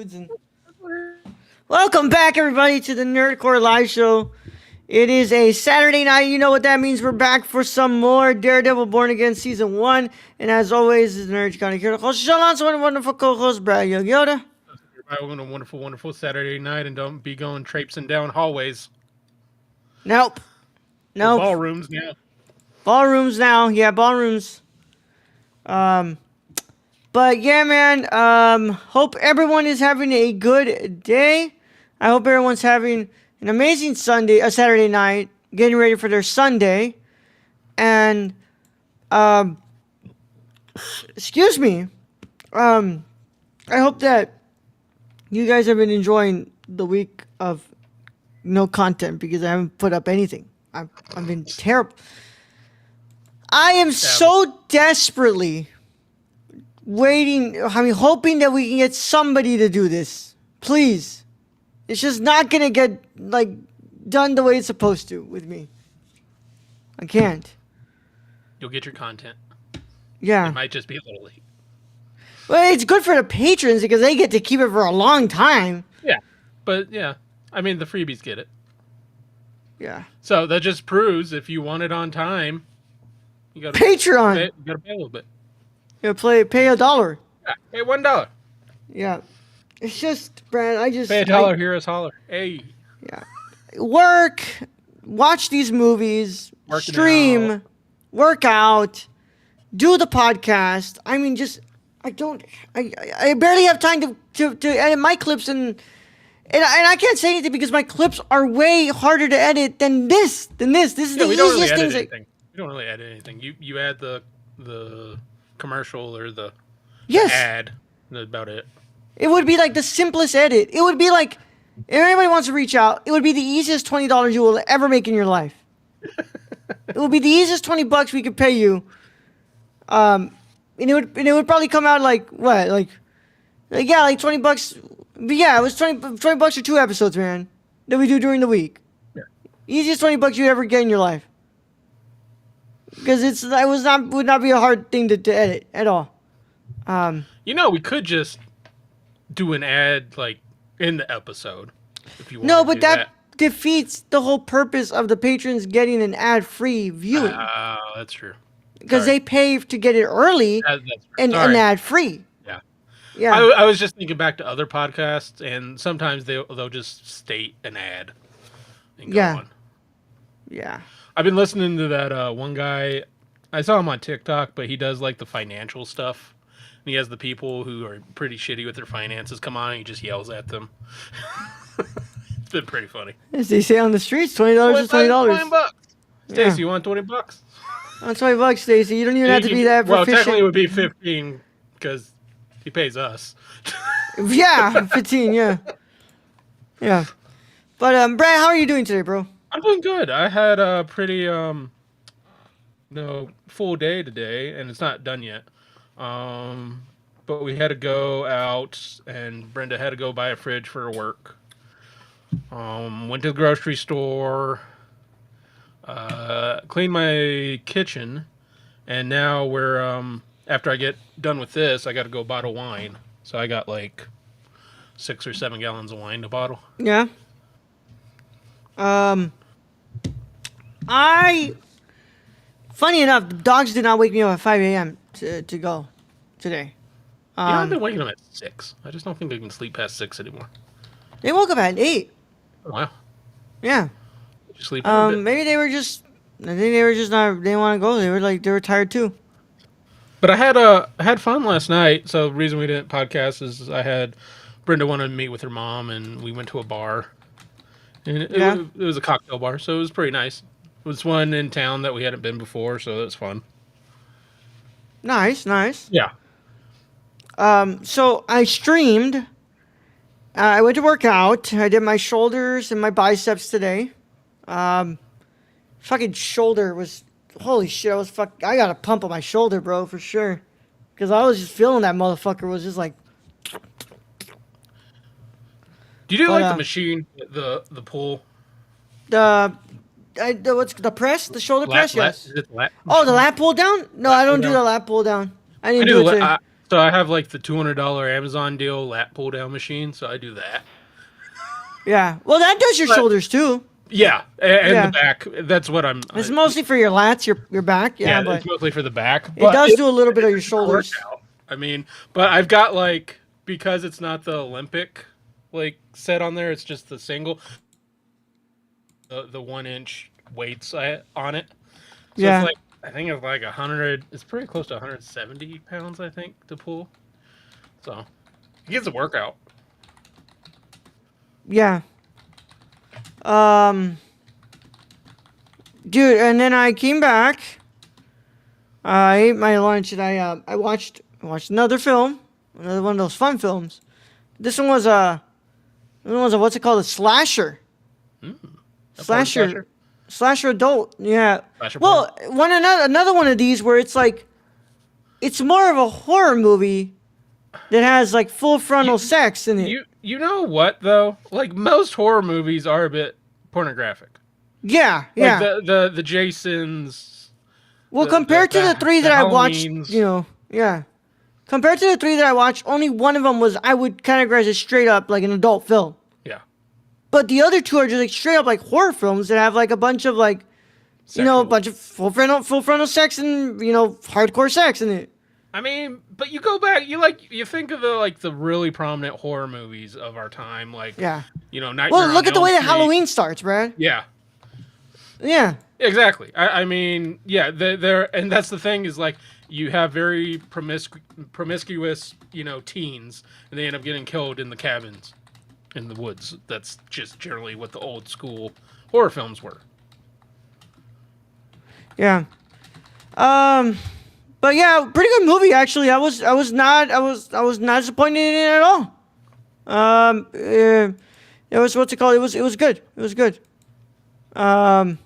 dudes. And welcome back, everybody, to the Nerdcore Live Show. It is a Saturday night. You know what that means. We're back for some more Daredevil Born Again Season 1. And as always, is the Nerd County Hero host, Sean Alonso, and wonderful co-host, Brad Yoda. Everybody, a wonderful, wonderful Saturday night, and don't be going traipsing down hallways. Nope. Ballrooms now. Ballrooms now. Yeah, ballrooms. But yeah, man, hope everyone is having a good day. I hope everyone's having an amazing Saturday night, getting ready for their Sunday. And, excuse me, I hope that you guys have been enjoying the week of no content because I haven't put up anything. I've been terrible. I am so desperately hoping that we can get somebody to do this. Please. It's just not going to get, done the way it's supposed to with me. I can't. You'll get your content. Yeah. It might just be a little late. Well, it's good for the patrons because they get to keep it for a long time. Yeah. But, yeah. I mean, the freebies get it. Yeah. So that just proves if you want it on time, you got to Patreon. You got to pay a little bit. You pay $1. Yeah, pay $1. Yeah. It's just, Brad, pay $1, hear us holler. Hey. Yeah. Work, watch these movies, stream, work out, do the podcast. I mean, I barely have time to edit my clips and I can't say anything because my clips are way harder to edit than this. This is the easiest thing. We don't really edit anything. You add the commercial or the ad. That's about it. It would be like the simplest edit. It would be like, if anybody wants to reach out, it would be the easiest $20 you will ever make in your life. It would be the easiest $20 we could pay you. And it would probably come out like what? Like $20. But yeah, it was $20 for 2 episodes, man, that we do during the week. Yeah. Easiest $20 you ever get in your life. Because would not be a hard thing to edit at all. We could just do an ad in the episode if you want. No, but that defeats the whole purpose of the patrons getting an ad-free viewing. That's true. Because they pay to get it early and ad-free. Yeah. Yeah. I was just thinking back to other podcasts, and sometimes they'll just state an ad and go on. Yeah. I've been listening to that one guy. I saw him on TikTok, but he does the financial stuff. And he has the people who are pretty shitty with their finances come on and he just yells at them. It's been pretty funny. As they say on the streets, $20 is $20. $20. Stacey, you want $20? On $20, Stacey. You don't even have to be that proficient. Well, technically it would be 15 because he pays us. Yeah, 15, yeah. Yeah. But, Brad, how are you doing today, bro? I'm doing good. I had a pretty full day today, and it's not done yet. But we had to go out, and Brenda had to go buy a fridge for her work. Went to the grocery store, cleaned my kitchen, and now we're after I get done with this, I got to go bottle wine. So I got 6 or 7 gallons of wine to bottle. Yeah. Funny enough, the dogs did not wake me up at 5 a.m. to go today. I've been waking up at 6. I just don't think they can sleep past 6 anymore. They woke up at 8. Oh, wow. Yeah. Did you sleep maybe they were just, I think they were just not, they didn't want to go. They were tired too. But I had fun last night. So the reason we didn't podcast is Brenda wanted to meet with her mom, and we went to a bar. And it was a cocktail bar, so it was pretty nice. It was one in town that we hadn't been before, so it was fun. Nice. Yeah. So I streamed. I went to work out. I did my shoulders and my biceps today. Fucking shoulder was, holy shit, I got a pump on my shoulder, bro, for sure. Because I was just feeling that motherfucker was just like. Do you do the machine, the pull? What's the press? The shoulder press? Yes. Is it the lat the lat pull down? No, I don't do the lat pull down. I didn't do it today. So I have like the $200 Amazon deal lat pull down machine, so I do that. Yeah. Well, that does your shoulders too. Yeah, and Yeah. the back. That's what I'm. It's mostly for your lats, your back. Yeah, Yeah, but it's mostly for the back. it But does do a little bit of your it's a shoulders. workout. I mean, but I've got like, because it's not the Olympic like set on there. It's just the single, the 1 inch weights on it. So Yeah. it's like, I think it's like 100. It's pretty close to 170 pounds, I think, to pull. So it gets a workout. Yeah. Dude, and then I came back. I ate my lunch and I watched another film, another one of those fun films. This one was what's it called? A slasher. A Slasher. Slasher adult. Yeah. Slasher Well, another one of these where it's like it's more of a horror movie that has like full frontal sex in it. You know what though? Like most horror movies are a bit pornographic. Yeah, yeah. Like the Jasons. Well, compared to the three that I watched, Halloweens. yeah. Compared to the three that I watched, only one of them was I would categorize it straight up like an adult film. Yeah. But the other two are just like straight up like horror films that have like a bunch of like, a bunch of full frontal sex and hardcore sex in it. I mean, but you go back, you think of the really prominent horror movies of our time, like Nightmare Well, look on at the Elm way that Street. Halloween starts, Brad. Yeah. Yeah. Exactly. I mean, yeah, they're and that's the thing is like you have very promiscuous, teens, and they end up getting killed in the cabins, in the woods. That's just generally what the old school horror films were. Yeah. But yeah, pretty good movie actually. I was not disappointed in it at all. It was what's it called? It was good. It was good. Other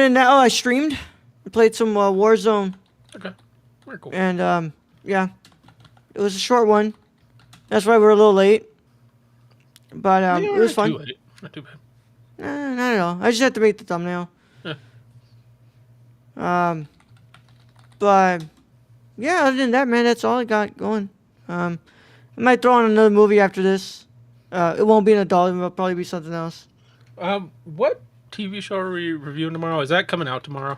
than that, I streamed. I played some Warzone. Okay. Very cool. And yeah, it was a short one. That's why we were a little late. But it was fun. Not too bad. Not at all. I just had to make the thumbnail. But yeah, other than that, man, that's all I got going. I might throw on another movie after this. It won't be an adult. It'll probably be something else. What TV show are we reviewing tomorrow? Is that coming out tomorrow?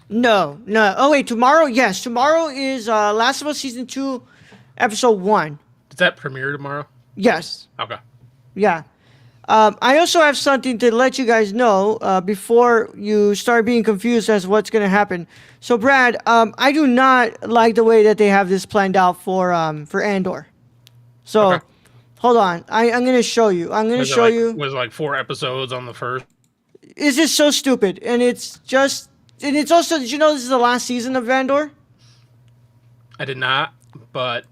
No. Oh wait, tomorrow? Yes, tomorrow is Last of Us season 2, episode 1. Does that premiere tomorrow? Yes. Okay. Yeah. I also have something to let you guys know before you start being confused as what's going to happen. So, Brad, I do not like the way that they have this planned out for Andor. So, Okay. hold on. I'm going to show you. I'm going to show you. Was it like 4 episodes on the first? It's just so stupid. And it's also, did you know this is the last season of Andor? I did not, but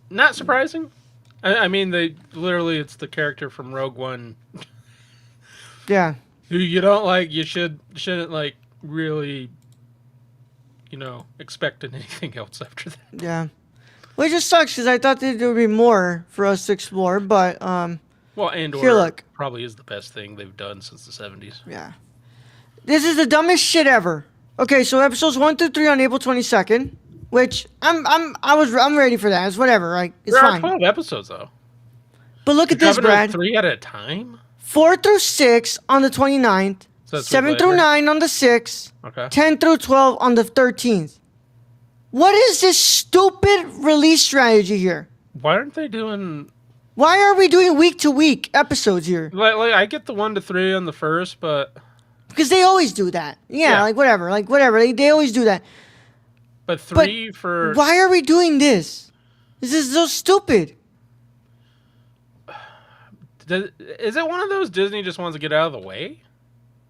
not surprising. I mean, it's the character from Rogue One. Yeah. Who you don't like, you shouldn't like really, expect anything else after that. Yeah. Well, it just sucks because I thought there would be more for us to explore, but Well, Andor here, look. probably is the best thing they've done since the 70s. Yeah. This is the dumbest shit ever. Okay, so episodes 1 through 3 on April 22nd, which I'm ready for that. It's whatever, right? It's There fine. are 12 episodes though. But look at this, Brad. 3 at a time? 4 through 6 on the 29th, So that's 7 later. through 9 on the 6th, Okay. 10 through 12 on the 13th. What is this stupid release strategy here? Why aren't they doing Why are we doing week-to-week episodes here? like I get the 1 to 3 on the first, but Because they always do that. Yeah, Yeah. like whatever. They always do that. 3 for Why are we doing this? This is so stupid. Is it one of those Disney just wants to get out of the way?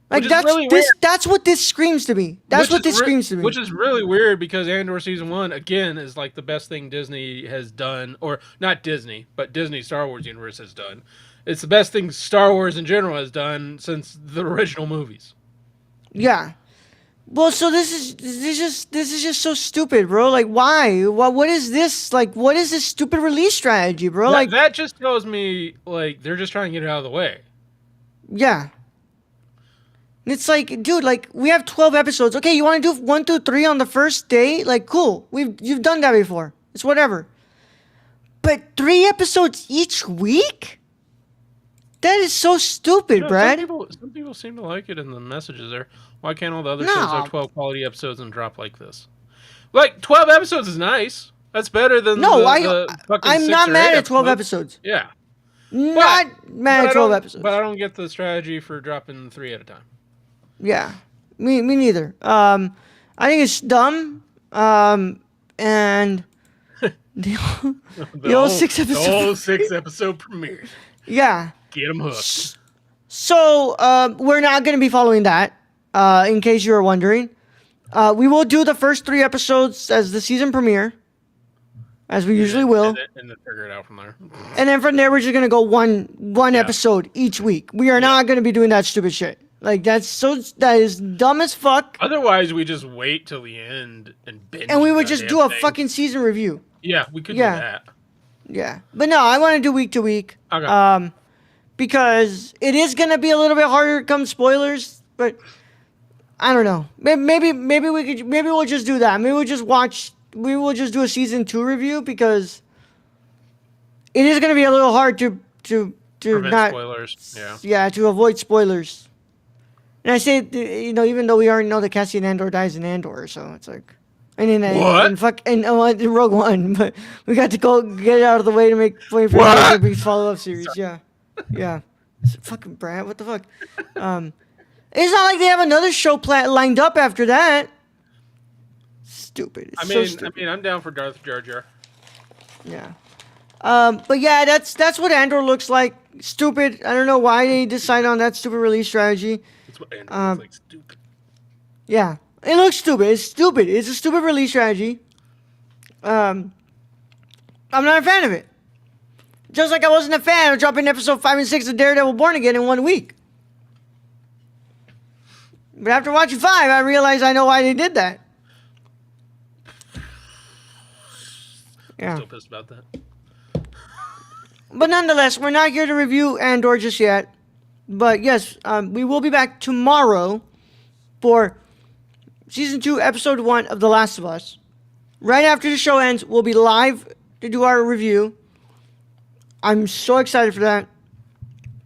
Like Which is really that's what this screams to me. That's what this screams to me. Which is really weird because Andor season 1 again is like the best thing Disney has done, or not Disney, but Disney Star Wars universe has done. It's the best thing Star Wars in general has done since the original movies. Yeah. Well, so this is just so stupid, bro. Like, why? What is this? Like, what is this stupid release strategy, bro? Like, That just tells me like they're just trying to get it out of the way. yeah. And it's like, dude, like we have 12 episodes. Okay, you want to do 1 through 3 on the first day? Like, cool. You've done that before. It's whatever. But 3 episodes each week? That is so stupid, Brad. Some people seem to like it in the messages there. Why can't all the other shows have 12 quality episodes and drop like this? Like 12 episodes is nice. That's better than the fucking I'm 6 not or mad 8 at 12 episodes. Yeah. Not mad at 12 episodes. But I don't get the strategy for dropping 3 at a time. Yeah. Me neither. I think it's dumb. And the old 6 episode. The whole 6 episode premiere. Yeah. Get them hooked. So, we're not going to be following that, in case you were wondering. We will do the first 3 episodes as the season premiere, as we usually will. And then figure it out from there. And then from there, we're just going to go one episode each week. We are not going to be doing that stupid shit. Like, that is dumb as fuck. Otherwise, we just wait till the end and binge. And we would just do a fucking season review. Yeah, we could do that. Yeah. But no, I want to do week to week. Okay. Because it is going to be a little bit harder come spoilers, but I don't know. Maybe we'll just do that. Maybe we will just do a season 2 review because it is going to be a little hard to prevent not spoilers. Yeah, to avoid spoilers. And I say, even though we already know that Cassian Andor dies in Andor, so it's like, and in Rogue One, but we got to go get it out of the way to make for the big follow-up series. Sorry. Yeah. Fucking Brad, what the fuck? It's not like they have another show lined up after that. Stupid. So stupid. I'm down for Darth Jar Jar. Yeah. But yeah, that's what Andor looks like. Stupid. I don't know why they decided on that stupid release strategy. That's what Andor looks like. Stupid. Yeah. It looks stupid. It's stupid. It's a stupid release strategy. I'm not a fan of it. Just like I wasn't a fan of dropping episode 5 and 6 of Daredevil Born Again in 1 week. But after watching 5, I realized I know why they did that. Yeah. Still pissed about that. But nonetheless, we're not here to review Andor just yet. But yes, we will be back tomorrow for Season 2, Episode 1 of The Last of Us. Right after the show ends, we'll be live to do our review. I'm so excited for that.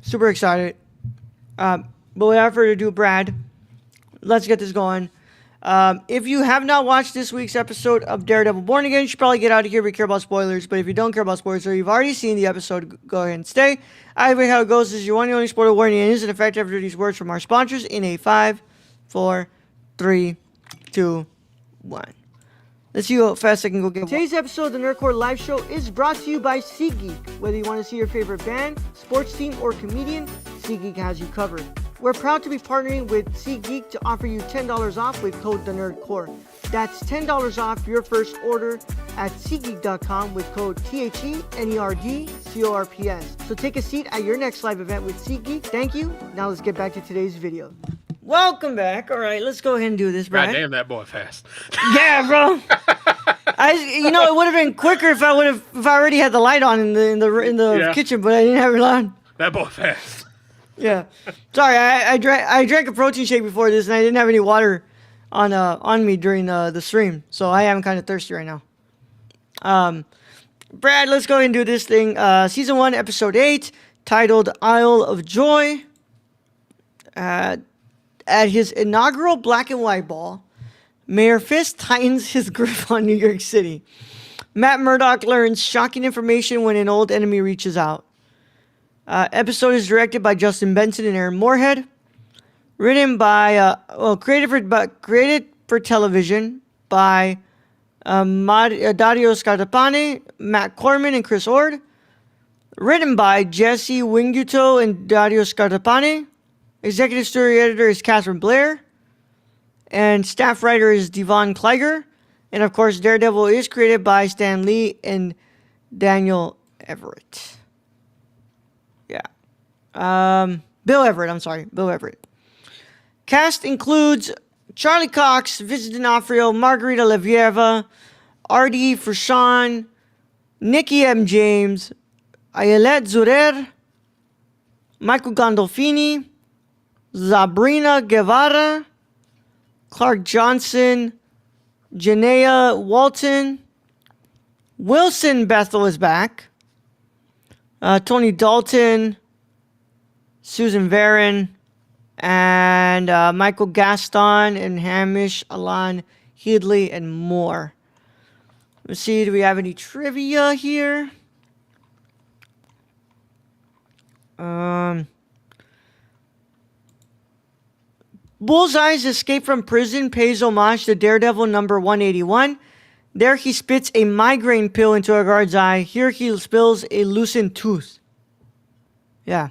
Super excited. But without further ado, Brad, let's get this going. If you have not watched this week's episode of Daredevil Born Again, you should probably get out of here if you care about spoilers. But if you don't care about spoilers or you've already seen the episode, go ahead and stay. Either way, how it goes is your one and only spoiler warning and is in effect after these words from our sponsors in a 5, 4, 3, 2, 1. Let's see how fast I can go get one. Today's episode of the Nerdcore Live Show is brought to you by SeatGeek. Whether you want to see your favorite band, sports team, or comedian, SeatGeek has you covered. We're proud to be partnering with SeatGeek to offer you $10 off with code TheNerdCore. That's $10 off your first order at SeatGeek.com with code THENERDCORPS. So take a seat at your next live event with SeatGeek. Thank you. Now let's get back to today's video. Welcome back. All right, let's go ahead and do this, Brad. God damn, that boy fast. Yeah, bro. It would have been quicker if I already had the light on in the kitchen, but I didn't have it on. That boy fast. Yeah. Sorry, I drank a protein shake before this, and I didn't have any water on me during the stream, so I am kind of thirsty right now. Brad, let's go ahead and do this thing. Season 1, Episode 8, titled Isle of Joy. At his inaugural black and white ball, Mayor Fisk tightens his grip on New York City. Matt Murdock learns shocking information when an old enemy reaches out. Episode is directed by Justin Benson and Aaron Moorhead. Written by, created for television by Dario Scartapane, Matt Corman, and Chris Ord. Written by Jesse Winguto and Dario Scartapane. Executive story editor is Catherine Blair. And staff writer is Devon Kleiger. And of course, Daredevil is created by Stan Lee and Daniel Everett. Yeah. Bill Everett. Cast includes Charlie Cox, Vincent D'Onofrio, Margarita Levieva, R.D. Frushan, Nikki M. James, Ayelet Zurer, Michael Gandolfini, Sabrina Guevara, Clark Johnson, Janaea Walton, Wilson Bethel is back, Tony Dalton, Susan Varon, and Michael Gaston and Hamish Alan Headley and more. Let's see, do we have any trivia here? Bullseye's escape from prison pays homage to Daredevil number 181. There he spits a migraine pill into a guard's eye. Here he spills a loosened tooth. Yeah.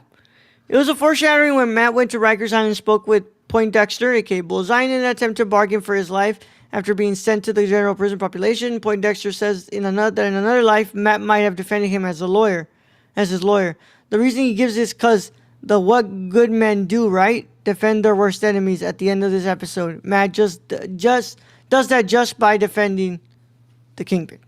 It was a foreshadowing when Matt went to Rikers Island and spoke with Poindexter, aka Bullseye, in an attempt to bargain for his life after being sent to the general prison population. Poindexter says that in another life, Matt might have defended him as his lawyer. The reason he gives is because the what good men do, right? Defend their worst enemies at the end of this episode. Matt just does that just by defending the Kingpin.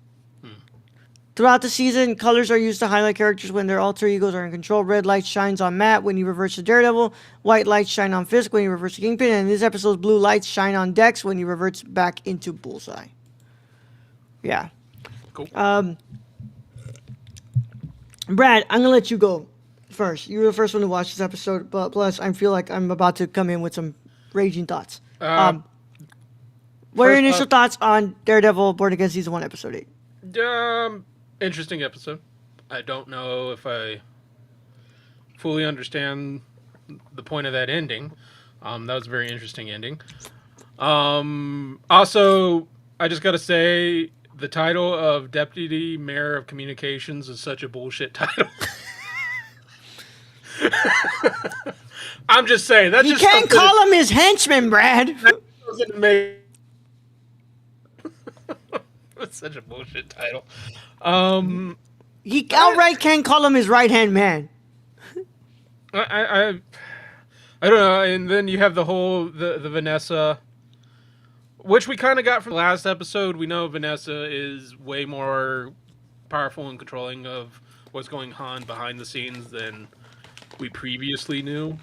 Throughout the season, colors are used to highlight characters when their alter egos are in control. Red light shines on Matt when he reverts to Daredevil. White lights shine on Fisk when he reverts to Kingpin. And in this episode's blue lights shine on Dex when he reverts back into Bullseye. Yeah. Cool. Brad, I'm going to let you go first. You were the first one to watch this episode, but plus I feel like I'm about to come in with some raging thoughts. What are your initial thoughts on Daredevil Born Again Season 1, Episode 8? Interesting episode. I don't know if I fully understand the point of that ending. That was a very interesting ending. Also, I just got to say, the title of Deputy Mayor of Communications is such a bullshit title. I'm just saying. That's you can't call him his henchman, Brad. That doesn't make... That's such a bullshit title. He outright can't call him his right-hand man. I don't know. And then you have the whole the Vanessa, which we kind of got from the last episode. We know Vanessa is way more powerful and controlling of what's going on behind the scenes than we previously knew.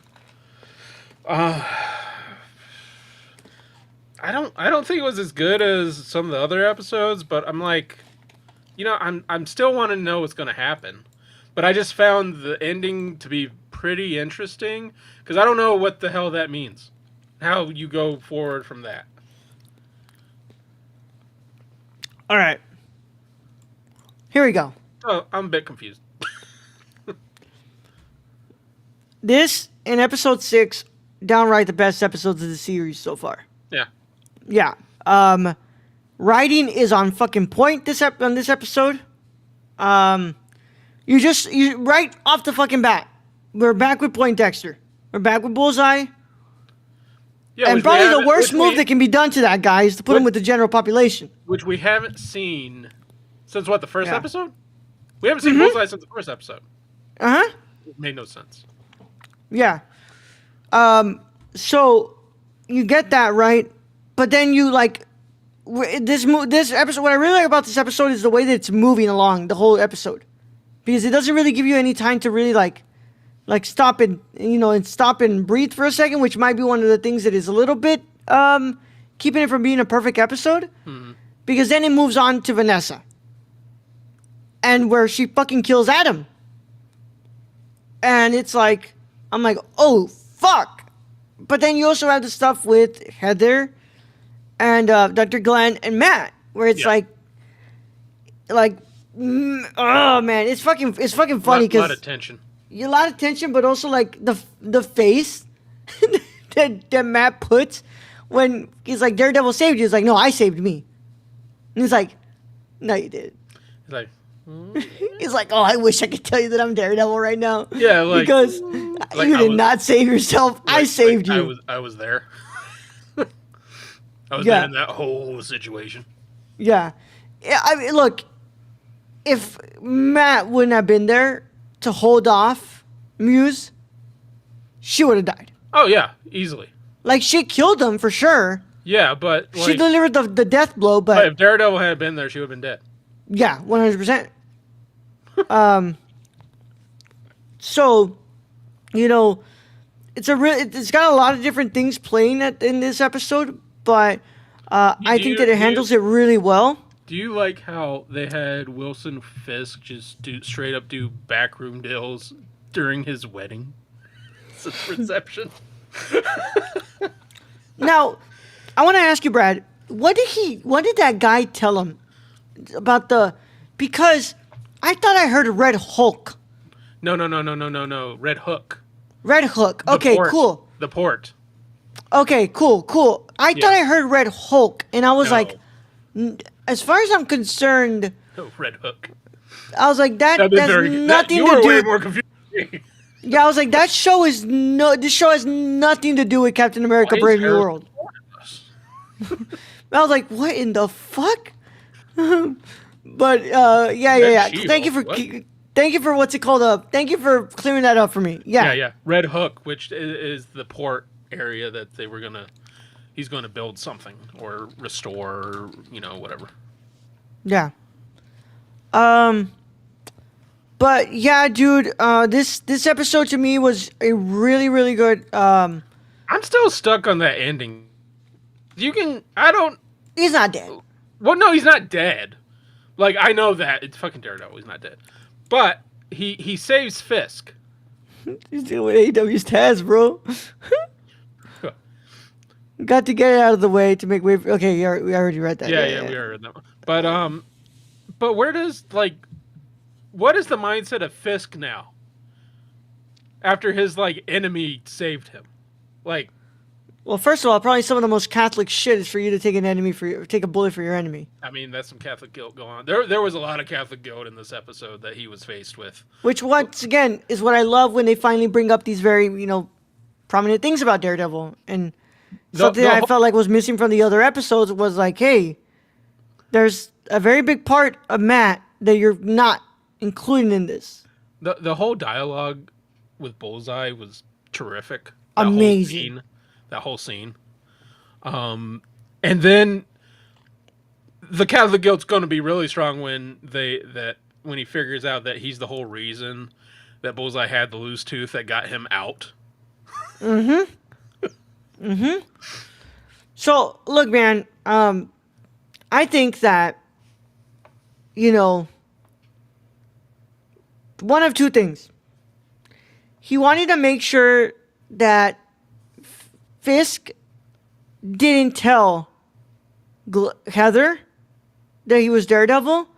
I don't think it was as good as some of the other episodes, but I'm like, I'm still wanting to know what's going to happen. But I just found the ending to be pretty interesting because I don't know what the hell that means. How you go forward from that. All right. Here we go. Oh, I'm a bit confused. This, in episode 6, downright the best episodes of the series so far. Yeah. Yeah. Writing is on fucking point on this episode. You right off the fucking bat, we're back with Poindexter. We're back with Bullseye. Yeah, and probably the worst move that can be done to that guy is to put him with the general population. Which we haven't seen since what, the first episode? We haven't seen Bullseye since the first episode. Uh-huh. It made no sense. Yeah. So you get that, right? But then you this episode. What I really like about this episode is the way that it's moving along the whole episode, because it doesn't really give you any time to really like stop and stop and breathe for a second, which might be one of the things that is a little bit keeping it from being a perfect episode. Mm-hmm. Because then it moves on to Vanessa, and where she fucking kills Adam, and it's like I'm like, oh fuck. But then you also have the stuff with Heather and Dr. Glenn and Matt, where it's oh man, it's fucking funny because a lot of tension. A lot of tension, but also like the face that Matt puts when he's like, Daredevil saved you. It's like, no, I saved me. And he's like, no, you didn't. He's like, he's like, oh, I wish I could tell you that I'm Daredevil right now. Yeah, because you did not save yourself. I saved you. I was there. I was there in that whole situation. Yeah. I mean, look, if Matt wouldn't have been there to hold off Muse, she would have died. Oh, yeah, easily. Like, she killed him for sure. Yeah, but... she delivered the death blow, but... if Daredevil had been there, she would have been dead. Yeah, 100%. So, it's got a lot of different things playing in this episode, but I think that it handles it really well. Do you like how they had Wilson Fisk just straight up do backroom deals during his wedding? It's a reception. Now, I want to ask you, Brad, what did that guy tell him about because I thought I heard Red Hulk. No. Red Hook. Red Hook. Okay, cool. The port. Okay, cool. I thought I heard Red Hulk, and I was like, as far as I'm concerned, Red Hook. I was like, that's nothing to do. You were way more confused. Yeah, I was like, this show has nothing to do with Captain America: Brave New World. I was like, what in the fuck? But yeah. Thank you for what's it called? Thank you for clearing that up for me. Yeah. Red Hook, which is the port area that he's gonna build something or restore, or, whatever. Yeah. But yeah, dude, this episode to me was a really, really good. I'm still stuck on that ending. He's not dead. Well, no, he's not dead. Like, I know that. It's fucking Daredevil. He's not dead. But he saves Fisk. He's dealing with AEW's Taz, bro. Got to get it out of the way to make way for... Okay, we already read that. Yeah, we already read that one. But where does, what is the mindset of Fisk now? After his, enemy saved him. Well, first of all, probably some of the most Catholic shit is for you to take take a bullet for your enemy. I mean, that's some Catholic guilt going on. There was a lot of Catholic guilt in this episode that he was faced with. Which, once again, is what I love when they finally bring up these very, prominent things about Daredevil. And something I felt like was missing from the other episodes was like, hey, there's a very big part of Matt that you're not including in this. The whole dialogue with Bullseye was terrific. Amazing. That whole scene. And then the Catholic guilt's going to be really strong when he figures out that he's the whole reason that Bullseye had the loose tooth that got him out. Mm-hmm. Mm-hmm. So, look, man, I think that, one of two things. He wanted to make sure that Fisk didn't tell Heather that he was Daredevil,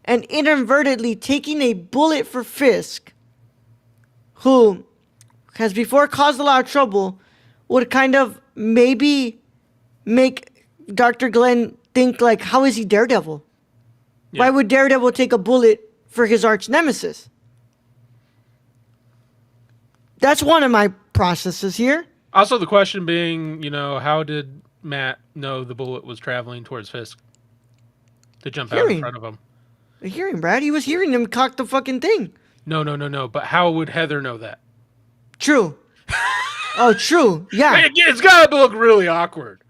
and inadvertently taking a bullet for Fisk, who has before caused a lot of trouble, would kind of maybe make Dr. Glenn think, how is he Daredevil? Yeah. Why would Daredevil take a bullet for his arch nemesis? That's one of my processes here. Also, the question being, how did Matt know the bullet was traveling towards Fisk to jump out in front of him? Hearing, Brad. He was hearing him cock the fucking thing. No. But how would Heather know that? True. Oh, true. Yeah. It's got to look really awkward.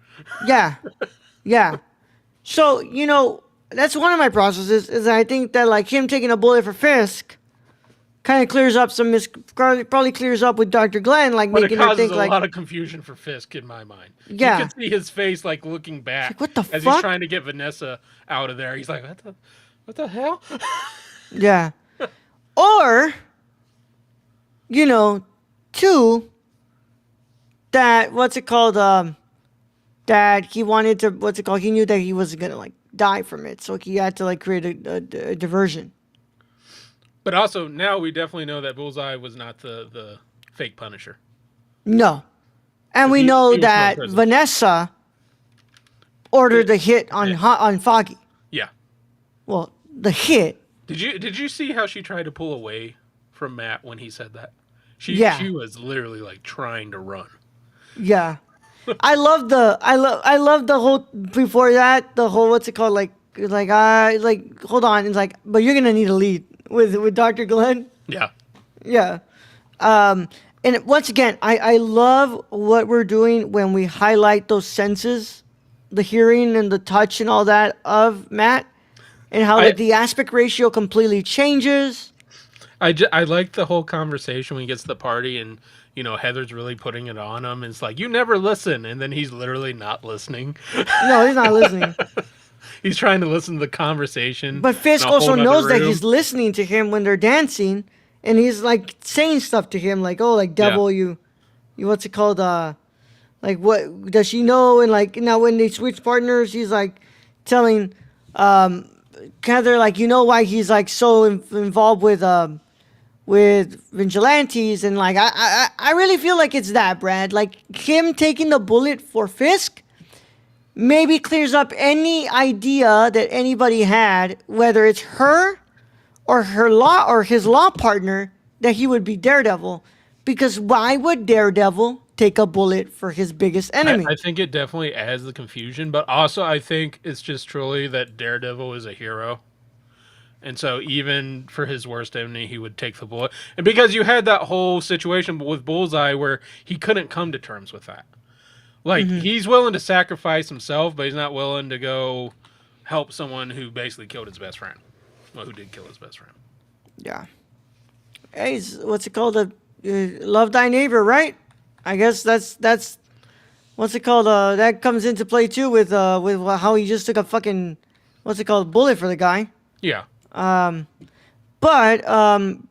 Yeah. So, that's one of my processes, is I think that, him taking a bullet for Fisk kind of clears up probably clears up with Dr. Glenn, making her think, a lot of confusion for Fisk in my mind. Yeah. You can see his face, looking back. What the as fuck? He's trying to get Vanessa out of there. He's like, what the hell? Yeah. Or, two, that, that he wanted to, he knew that he wasn't going to, die from it. So he had to, create a diversion. But also, now we definitely know that Bullseye was not the fake Punisher. No. And we know that Vanessa ordered the hit on Foggy. Yeah. Well, the hit. Did you see how she tried to pull away from Matt when he said that? She was literally trying to run. Yeah. I love the whole, before that, the whole, what's it called? Hold on. It's but you're going to need a lead with Dr. Glenn. Yeah. Yeah. And once again, I love what we're doing when we highlight those senses, the hearing and the touch and all that of Matt, and how the aspect ratio completely changes. I like the whole conversation when he gets to the party and, Heather's really putting it on him. It's like, you never listen. And then he's literally not listening. No, he's not listening. He's trying to listen to the conversation. But Fisk in a whole also nother knows that room. he's listening to him when they're dancing, and he's like saying stuff to him, like, "Oh, like devil, you what's it called? Like what does she know?" And like now when they switch partners, he's like telling Heather, like, you know why he's like so involved with vigilantes, and like I really feel like it's that, Brad, like him taking the bullet for Fisk maybe clears up any idea that anybody had, whether it's her or his law partner, that he would be Daredevil. Because why would Daredevil take a bullet for his biggest enemy? I think it definitely adds the confusion, but also I think it's just truly that Daredevil is a hero. And so even for his worst enemy, he would take the bullet. And because you had that whole situation with Bullseye where he couldn't come to terms with that. Like, he's willing to sacrifice himself, but he's not willing to go help someone who basically killed his best friend. Well, who did kill his best friend. Yeah. Hey, what's it called? Love thy neighbor, right? I guess that's what's it called? That comes into play too with how he just took a fucking bullet for the guy. Yeah. But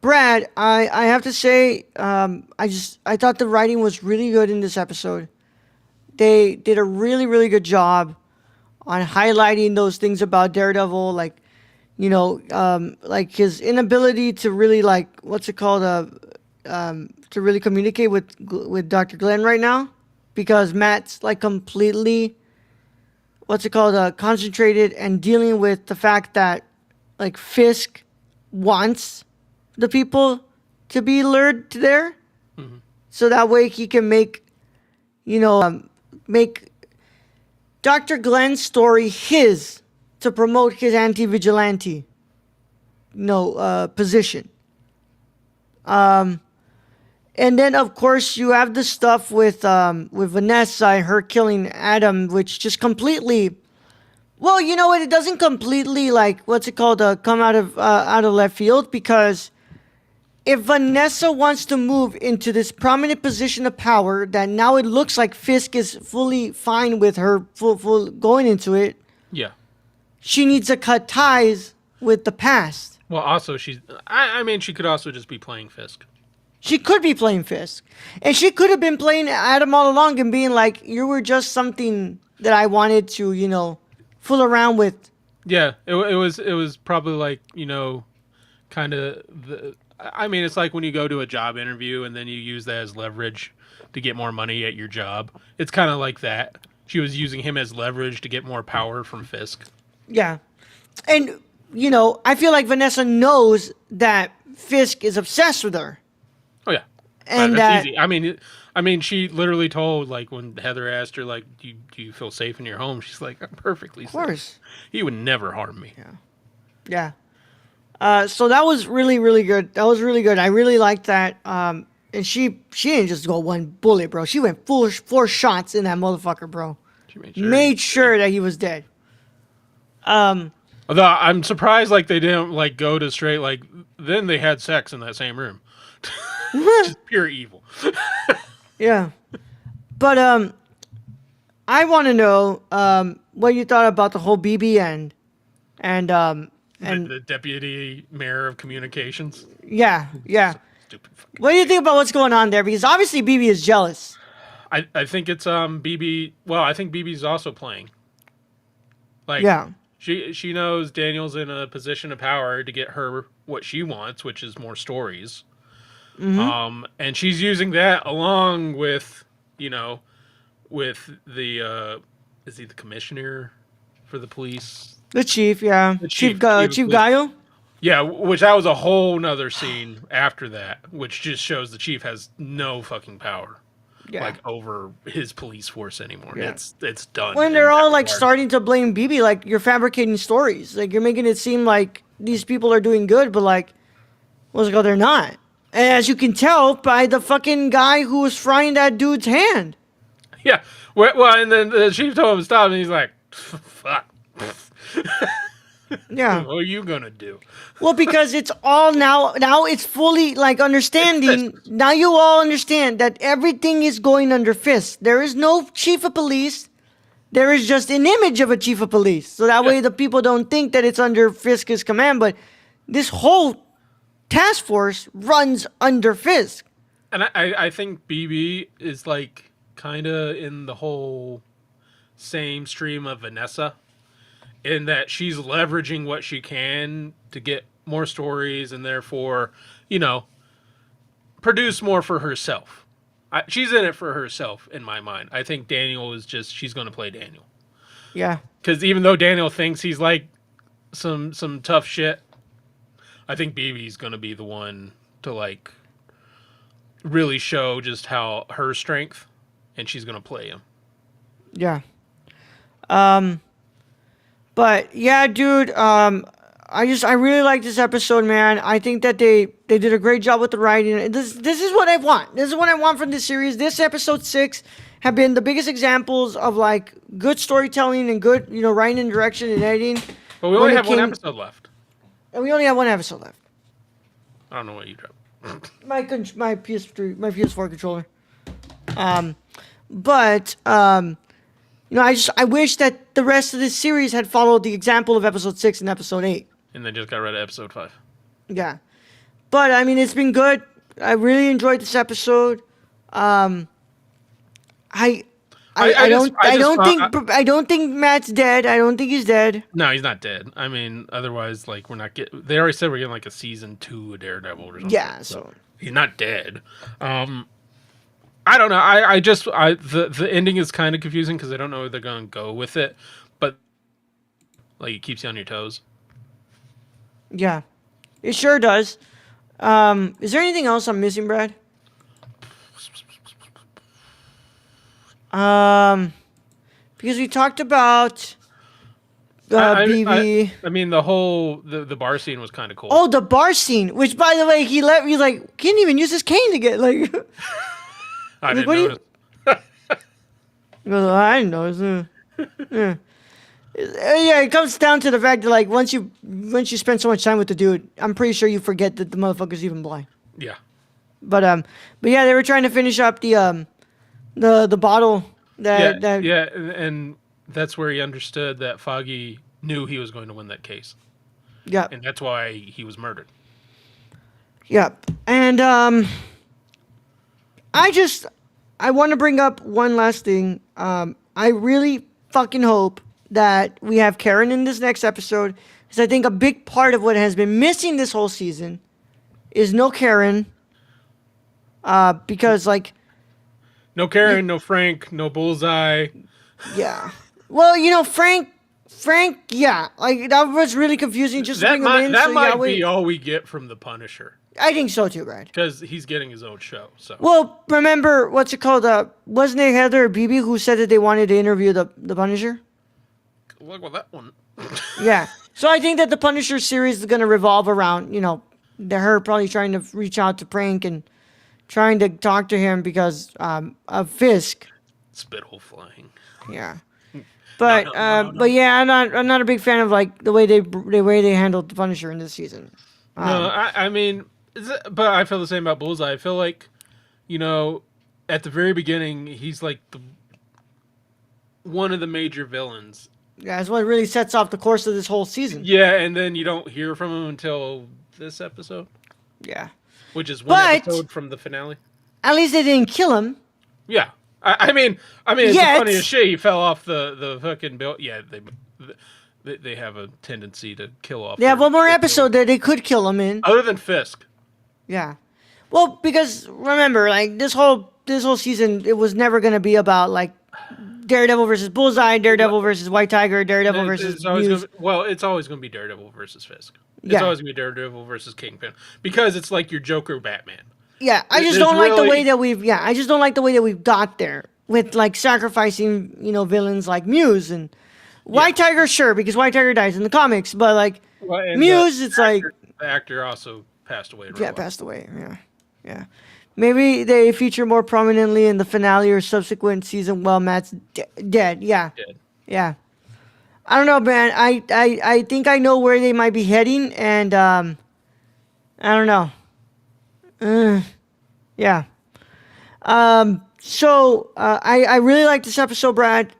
Brad, I have to say, I thought the writing was really good in this episode. They did a really, really good job on highlighting those things about Daredevil, like, like his inability to really, like, to really communicate with Dr. Glenn right now, because Matt's like completely, concentrated and dealing with the fact that, like, Fisk wants the people to be lured to there, so that way he can make Dr. Glenn's story his, to promote his anti-vigilante, position. And then of course you have the stuff with Vanessa and her killing Adam, which just completely, well, you know what? It doesn't completely, like, come out of left field, because if Vanessa wants to move into this prominent position of power, that now it looks like Fisk is fully fine with her full going into it. Yeah. She needs to cut ties with the past. Well, also I mean, she could also just be playing Fisk. She could be playing Fisk, and she could have been playing Adam all along and being like, "You were just something that I wanted to, fool around with." Yeah, it was probably like, kind of I mean, it's like when you go to a job interview and then you use that as leverage to get more money at your job. It's kind of like that. She was using him as leverage to get more power from Fisk. Yeah. And, I feel like Vanessa knows that Fisk is obsessed with her. Oh, yeah. And that's easy. I mean, she literally told, like, when Heather asked her, like, do you feel safe in your home? She's like, I'm perfectly safe. Of course. He would never harm me. Yeah. So that was really, really good. That was really good. I really liked that. And she didn't just go one bullet, bro. She went four shots in that motherfucker, bro. She made sure that he was dead. Although I'm surprised, like, they didn't, like, go to straight, like, then they had sex in that same room. Just pure evil. Yeah. But I want to know what you thought about the whole BB and the deputy mayor of communications. Yeah. Stupid fucking. What do you think about what's going on there? Because obviously BB is jealous. I think it's BB. Well, I think BB's also playing. Like, yeah. She knows Daniel's in a position of power to get her what she wants, which is more stories. And she's using that along with, with the is he the commissioner for the police? The chief, yeah. Chief Gaio? Yeah, which that was a whole nother scene after that, which just shows the chief has no fucking power. Yeah. Like, over his police force anymore. Yeah. It's done. When they're all like starting to blame BB, like, you're fabricating stories. Like, you're making it seem like these people are doing good, but like, they're not. And as you can tell by the fucking guy who was frying that dude's hand. Yeah. Well, and then the chief told him to stop, and he's like, fuck. Yeah. What are you gonna do? Well, because it's all now it's fully like understanding. Now you all understand that everything is going under Fisk. There is no chief of police. There is just an image of a chief of police. So that way the people don't think that it's under Fisk's command, but this whole task force runs under Fisk. And I think BB is like kind of in the whole same stream of Vanessa, in that she's leveraging what she can to get more stories and therefore, produce more for herself. She's in it for herself, in my mind. I think Daniel is she's going to play Daniel. Yeah. Because even though Daniel thinks he's like some tough shit, I think BB's going to be the one to like really show just how her strength, and she's going to play him. Yeah. But yeah, dude, I really like this episode, man. I think that they did a great job with the writing. This is what I want. This is what I want from this series. This episode 6 have been the biggest examples of like good storytelling and good, writing and direction and editing. But we only have one episode left. And we only have one episode left. I don't know what you dropped. My PS4 controller. But I wish that the rest of this series had followed the example of episode 6 and episode 8. And then just got rid of episode 5. Yeah. But I mean, it's been good. I really enjoyed this episode. I don't think Matt's dead. I don't think he's dead. No, he's not dead. I mean, otherwise, like, we're not getting. They already said we're getting like a season 2 of Daredevil or something. Yeah, so he's not dead. I don't know. The ending is kind of confusing because I don't know where they're going to go with it, but like it keeps you on your toes. Yeah, it sure does. Is there anything else I'm missing, Brad? Because we talked about BB. I mean, the whole the bar scene was kind of cool. Oh, the bar scene, which by the way, he's like, can't even use his cane to get like. I didn't notice. He goes, I didn't notice. Yeah. Yeah, it comes down to the fact that like once you spend so much time with the dude, I'm pretty sure you forget that the motherfucker's even blind. Yeah. But yeah, they were trying to finish up the bottle that and that's where he understood that Foggy knew he was going to win that case. Yeah. And that's why he was murdered. Yep. And I want to bring up one last thing. I really fucking hope that we have Karen in this next episode, because I think a big part of what has been missing this whole season is no Karen. Because like, no Karen, no Frank, no Bullseye. Yeah. Well, Frank, yeah, like that was really confusing. Just to bring him in. That might be all we get from the Punisher. I think so too, Brad. Because he's getting his own show. So. Well, remember what's it called? Wasn't it Heather or BB who said that they wanted to interview the Punisher? Look at that one. Yeah. So I think that the Punisher series is going to revolve around, her probably trying to reach out to Frank and trying to talk to him because of Fisk. Spittle flying. Yeah. But but yeah, I'm not a big fan of like the way they handled the Punisher in this season. No, I mean, but I feel the same about Bullseye. I feel like, at the very beginning, he's like one of the major villains. Yeah, it's what really sets off the course of this whole season. Yeah, and then you don't hear from him until this episode. Yeah. Which is one episode from the finale. At least they didn't kill him. Yeah. I mean, it's funny as shit. He fell off the fucking build. Yeah, they have a tendency to kill off. They have one more episode that they could kill him in. Other than Fisk. Yeah. Well, because remember, like this whole season, it was never going to be about like Daredevil versus Bullseye, Daredevil versus White Tiger, Daredevil versus Muse. It's always going to be Daredevil versus Fisk. It's always going to be Daredevil versus Kingpin because it's like your Joker Batman. Yeah, I just don't like the way that we've got there with like sacrificing, villains like Muse and White Tiger, sure, because White Tiger dies in the comics, but like Muse, it's like the actor also passed away. Passed away. Yeah. Maybe they feature more prominently in the finale or subsequent season while Matt's dead. Yeah. Dead. Yeah. I don't know, man. I think I know where they might be heading, and I don't know. Yeah. I really like this episode, Brad.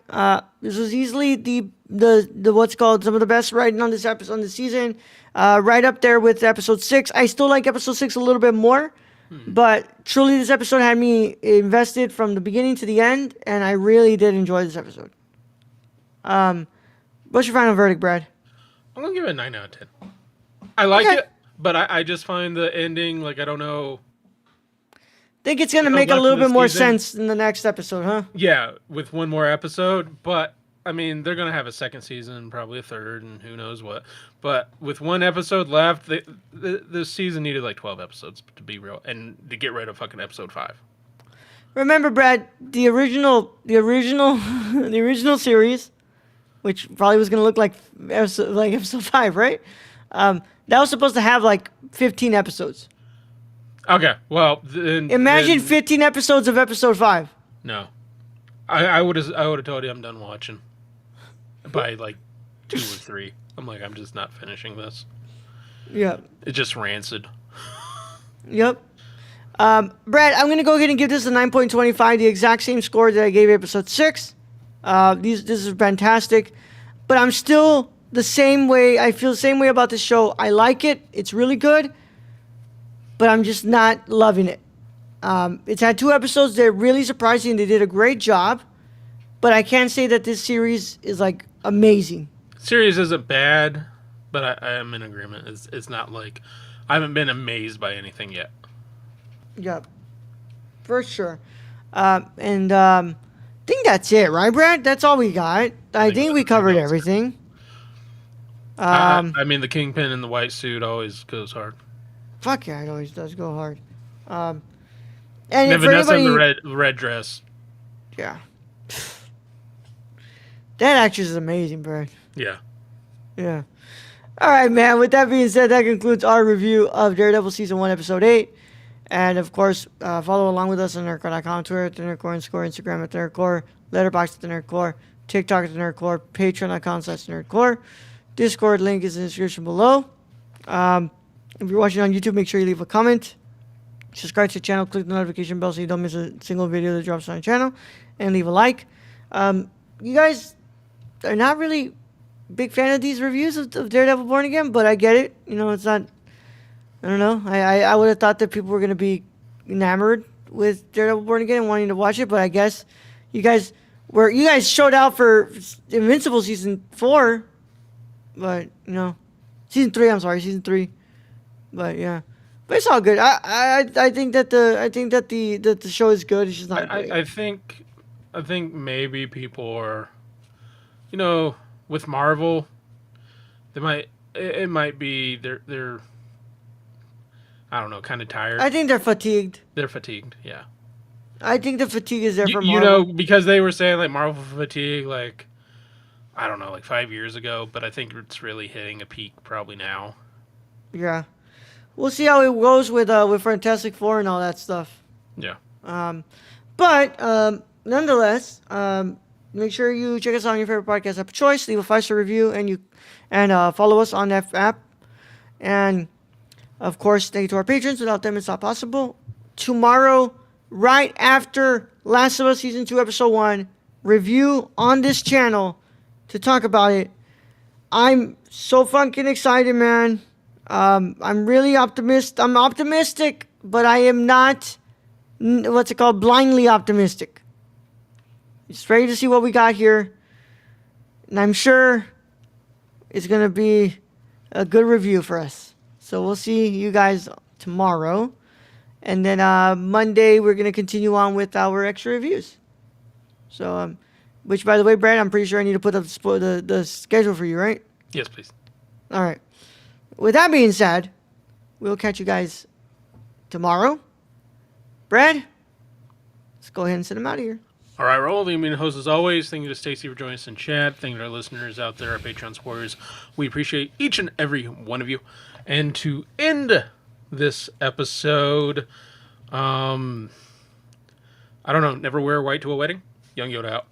This was easily the what's called some of the best writing on this episode on the season. Right up there with episode 6. I still like episode 6 a little bit more, but truly this episode had me invested from the beginning to the end, and I really did enjoy this episode. What's your final verdict, Brad? I'm gonna give it a 9 out of 10. I like it, but I just find the ending, like, I don't know. Think it's gonna make a little bit more sense in the next episode, huh? Yeah, with one more episode, but I mean, they're gonna have a second season, probably a third, and who knows what. But with one episode left, this season needed like 12 episodes to be real, and to get rid of fucking episode 5. Remember, Brad, the original series, which probably was gonna look like episode 5, right? That was supposed to have like 15 episodes. Okay, well, imagine 15 episodes of episode 5. No, I would have told you I'm done watching by like 2 or 3. I'm like, I'm just not finishing this. Yeah, it's just rancid. Yep. Brad, I'm gonna go ahead and give this a 9.25, the exact same score that I gave episode 6. This is fantastic, but I'm still the same way. I feel the same way about this show. I like it. It's really good. But I'm just not loving it. It's had 2 episodes. They're really surprising. They did a great job. But I can't say that this series is, like, amazing. Series isn't bad, but I am in agreement. It's not like... I haven't been amazed by anything yet. Yep. For sure. I think that's it, right, Brad? That's all we got. I think we covered everything. I mean, the Kingpin in the white suit always goes hard. Fuck yeah, it always does go hard. And Vanessa in the red dress. Yeah. That actress is amazing, bro. Yeah. Yeah. All right, man. With that being said, that concludes our review of Daredevil Season 1, Episode 8. And, of course, follow along with us on nerdcore.com, Twitter at the Nerdcore, Instagram at the Nerdcore, Letterboxd at the Nerdcore, TikTok at the Nerdcore, Patreon.com/Nerdcore. Discord link is in the description below. If you're watching on YouTube, make sure you leave a comment. Subscribe to the channel, click the notification bell so you don't miss a single video that drops on the channel, and leave a like. You guys are not really big fan of these reviews of Daredevil Born Again, but I get it. You know, it's not... I don't know. I would have thought that people were going to be enamored with Daredevil Born Again and wanting to watch it, but I guess you guys showed out for Invincible Season 4, but, you know... Season 3. But yeah, but it's all good. I think that the show is good. It's just not. I think maybe people are, you know, with Marvel, it might be they're I don't know, kind of tired. I think they're fatigued. They're fatigued. Yeah. I think the fatigue is there for Marvel. You know, because they were saying like Marvel fatigue, like I don't know, like 5 years ago, but I think it's really hitting a peak probably now. Yeah. We'll see how it goes with Fantastic Four and all that stuff. Yeah. But nonetheless, make sure you check us out on your favorite podcast app of choice. Leave a 5-star review and follow us on that app. And of course, thank you to our patrons. Without them, it's not possible. Tomorrow, right after Last of Us Season 2, Episode 1, review on this channel to talk about it. I'm so fucking excited, man. I'm really optimistic. I'm optimistic, but I am not, blindly optimistic. Just ready to see what we got here. And I'm sure it's going to be a good review for us. So we'll see you guys tomorrow. And then Monday, we're going to continue on with our extra reviews. So, which, by the way, Brad, I'm pretty sure I need to put up the schedule for you, right? Yes, please. All right. With that being said, we'll catch you guys tomorrow. Brad, let's go ahead and send him out of here. All right, Raul, the main host as always. Thank you to Stacy for joining us in chat. Thank you to our listeners out there, our Patreon supporters. We appreciate each and every one of you. And to end this episode, I don't know, never wear white to a wedding? Young Yoda out.